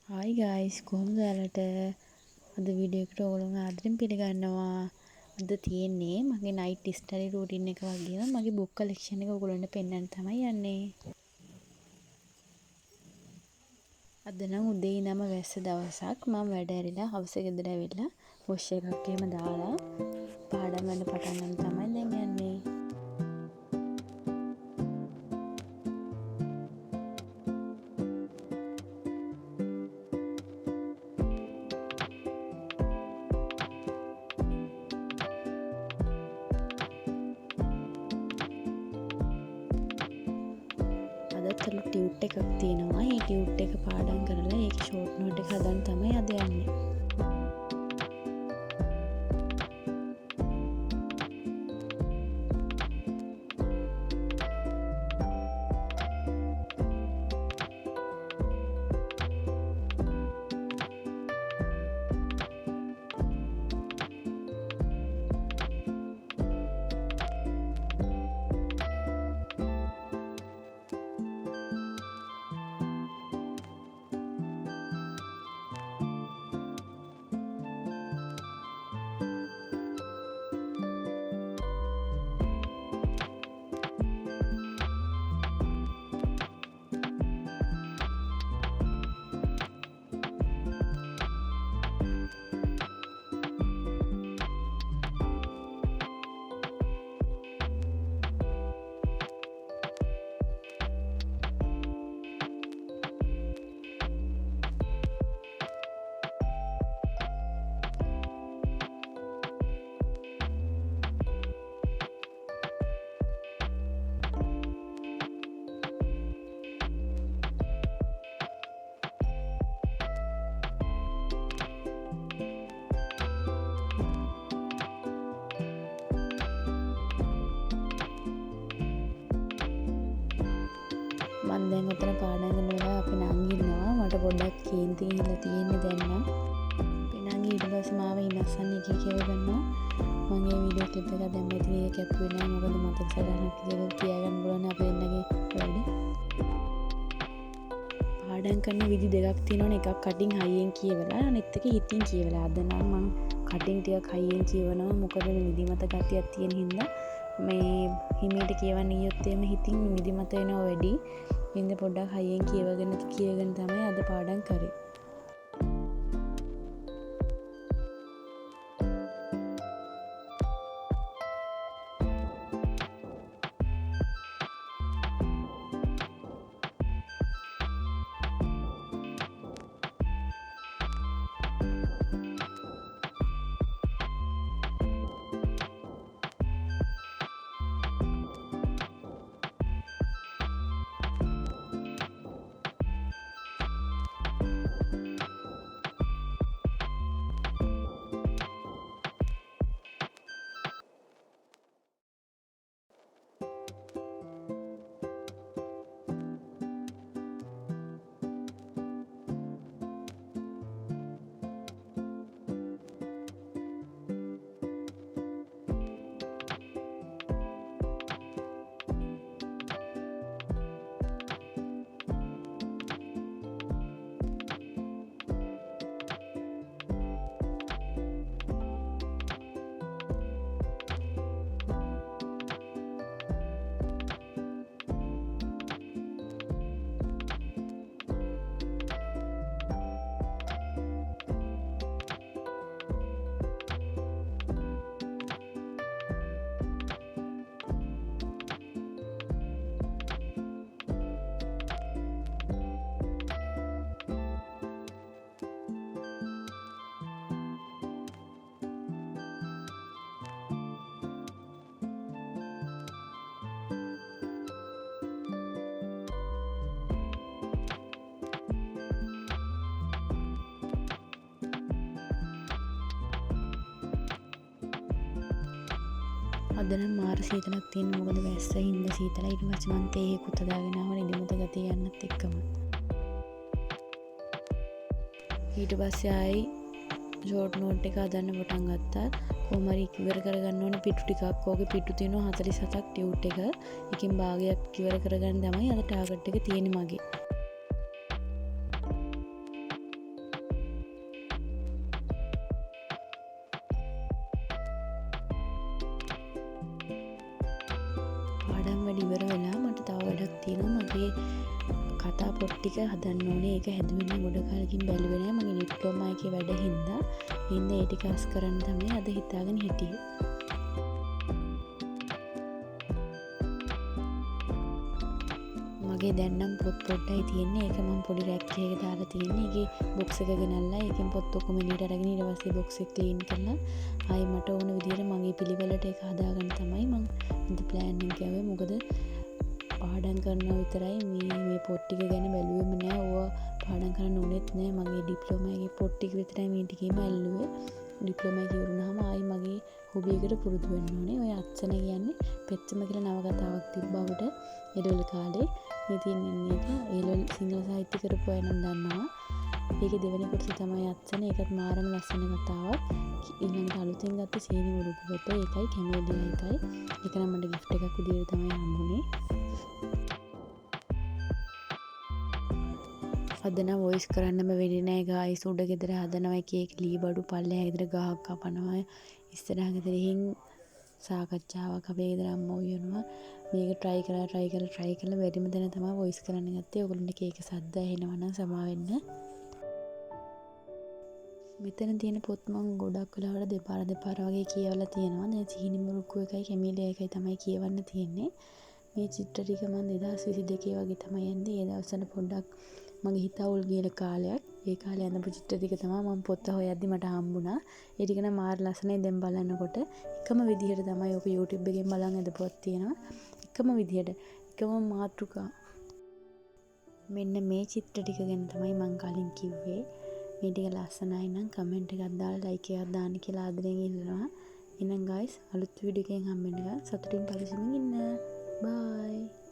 Hi guys කොහොමද ඔයාලට අද වීඩියෝ එකට ඔයගොල්ලෝ ආදරෙන් පිළිගන්නවා. අද තියෙන්නේ මගේ නයිට් ස්ටඩි රූටින් එක වගේම මගේ බුක් කලෙක්ෂන් එක ඔයගොල්ලන්ට පෙන්වන්න තමයි යන්නේ. අද නම් උදේ ඉඳන්ම වැස්ස දවසක් මම වැඩ ඇරිලා හවස ගෙදර ඇවිල්ලා වොෂ් එකක් එහෙම දාලා පාඩම් වැඩ පටන් ගන්න තමයි දැන් යන්නේ. අදත් අලුත් ටියුට් එකක් තියෙනවා. ඒ ටියුට් එක පාඩම් කරලා ඒක ෂෝට් නෝට් එක හදන්න තමයි අද යන්නේ. මම දැන් උතන පාඩම් කරනවා අපේ නංගි ඉන්නවා. මට පොඩ්ඩක් කේන්ති ගිහිල්ලා තියෙන්නේ දැන් නම්. අපේ නංගි ඊට පස්සේ මාව ඉනස්සන්න කියව ගන්නවා. මම මේ වීඩියෝ ක්ලිප් එක දැම්ම ඉතින් ඒක කැප්පුවේ නෑ. මොකද මතක සටහනක් විදිහට තියාගන්න බලන්නේ අපේ දෙන්නගේ වැඩි. පාඩම් කරන විදි දෙකක් තියෙනවනේ. එකක් කටින් හයියෙන් කියවලා අනිත් එක හිතින් කියවලා. අද නම් මම කටින් ටිකක් හයියෙන් කියවනවා. මොකද නිදිමත ගතියක් තියෙන හින්දා මේ හිමීට කියවන්න ගියොත් එහෙම හිතින් නිදිමත එනවා වැඩි. ඉන්න පොඩ්ඩක් හයියෙන් කියවගෙන තමයි අද පාඩම් කරේ. අද නම් මාර සීතලක් තියෙනවා. මොකද වැස්ස හින්දා සීතලයි. ඊට පස්සේ මම තේ කුත දාගෙන ආව නිදිමත ගතිය යන්නත් එක්කම. ඊට පස්සේ ආයි ෂෝට් නෝට් එක හදන්න පටන් ගත්තා. කොහොම හරි ඉවර කරගන්න ඕනේ පිටු ටිකක්. ඕකේ පිටු තියෙනවා 47ක් ටියුට් එක. එකකින් භාගයක් ඉවර කරගන්න තමයි අද ටාගට් එක තියෙන්නේ මගේ. කතා පොත් ටික හදන්න ඕනේ. ඒක හැදුවෙන්නේ ගොඩ කාලෙකින් බැලුවේ නෑ. මගේ ඩිප්ලෝමා එකේ වැඩ හින්දා ඒ ටික අස් කරන්න තමයි අද හිතාගෙන හිටියේ. මගේ දැන්නම් පොත් පොඩ්ඩයි තියෙන්නේ. ඒක මම පොඩි රැක් එකක දාලා තියෙන්නේ. ඒකේ බොක්ස් එක ගෙනල්ලා ඒකෙන් පොත් ඔක්කොම එළියට අරගෙන ඊට පස්සේ බොක්ස් එක ක්ලීන් කරලා ආයි මට ඕන විදිහට මගේ පිළිවෙලට ඒක හදාගන්න තමයි මම අද ප්ලෑන් එක ගාවේ. මොකද පාඩම් කරනවා විතරයි මේ පොත් ටික ගැන බැලුවෙම නෑ. ඕවා පාඩම් කරන්න ඕනෙත් නෑ. මගේ ඩිප්ලෝමා එකේ පොත් ටික විතරයි මේ ටිකේම ඇල්ලුවේ. ඩිප්ලෝමා එක ඉවරුනහම ආයි මගේ හොබි එකට පුරුදු වෙන්න ඕනේ. ඔය අත්සන කියන්නේ පෙත්තම කියලා නවකතාවක් තිබ්බවට එළවලු කාලේ මේ තියෙන එක එළවලු සිංහල සාහිත්‍ය කරපු අය නම් දන්නවා. ඒකේ දෙවෙනි කොටස තමයි අත්සන. ඒකත් මාරම ලස්සන කතාවක්. ඊළඟට අලුතෙන් ගත්ත සීනි මුරුකු පොත ඒකයි කැමේලියා එකයි. ඒක නම් මට gift එකක් විදියට තමයි හම්බුනේ. අද නම් වොයිස් කරන්නම වෙන්නේ නැහැ ගායිස්. උඩ ගෙදර හදනවා එක ලී බඩු පල්ලෙහා ගෙදර ගහක් කපනවා. ඉස්සරහ ගෙදරින් සාකච්ඡාවක් අපේ ගෙදර අම්මා උයනවා. මේක try කරලා වැඩිම දෙන තමයි වොයිස් කරන්න ගත්තේ. ඔයගොල්ලන්ට ඒක සද්ද ඇහෙනවා නම් සමා වෙන්න. මෙතන තියෙන පොත් මම ගොඩක් වෙලාවට දෙපාර වගේ කියවලා තියෙනවා. දැන් සීනි මුරුක්කු එකයි කැමීලියා එකයි තමයි කියවන්න තියෙන්නේ. මේ චිත්‍ර ටික මම 2022 වගේ තමයි යන්නේ. ඒ දවස්වල පොඩ්ඩක් මගේ හිත අවුල් ගියල කාලයක්. ඒ කාලේ අඳපු චිත්‍ර ටික තමයි මම පොත හොයද්දි මට හම්බුණා. ඒ ටික නම් මාර ලස්සනයි. දැන් බලනකොට එකම විදිහට තමයි ඔක YouTube එකෙන් බලන් අදපුවක් තියෙනවා. එකම විදිහට එකම මාතෘකා. මෙන්න මේ චිත්‍ර ටික ගැන තමයි මම කලින් කිව්වේ. මේ ටික ලස්සනයි නම් කමෙන්ට් එකක් දාලා ලයික් එකක් දාන්න කියලා ආදරෙන් ඉල්ලනවා. එහෙනම් guys අලුත් වීඩියෝ එකකින් හම්බෙන්න සතුටින් පරිස්සමින් ඉන්න. bye